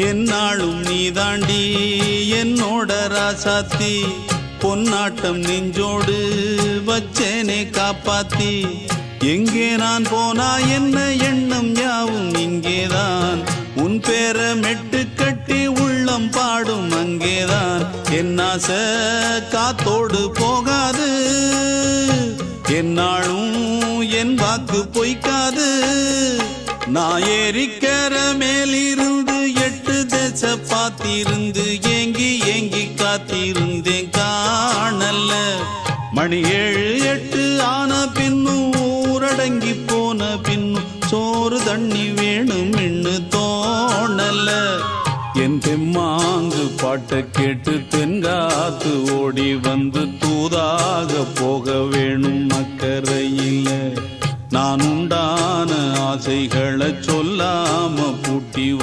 என்னாலும் நீதாண்டி என்னோட ராசாத்தி பொன்னாட்டம் நெஞ்சோடு வச்சேனே காப்பாத்தி எங்கே நான் போனா என்ன எண்ணம் யாவும் இங்கேதான் உன் பேர மெட்டு கட்டி உள்ளம் பாடும் அங்கேதான் என் ஆசை காத்தோடு போகாது என்னாலும் என் வாக்கு பொய்க்காது நான் ஏறிக்கிற மேலிருந்து 8 தேச பார்த்திருந்து ஏங்கி ஏங்கி காத்திருந்தேன் காணல்ல மணி 7 8 ஆன பின்னும் ஊரடங்கி போன பின்னும் சோறு தண்ணி வேணும் என்று தோணல என் தெம்மாங்கு பாட்டை கேட்டு தென்காத்து ஓடி வந்து தூதாக போக வேணும் அக்கறையில் நான் உண்டான ஆசைகளை சொல்லாம பூட்டி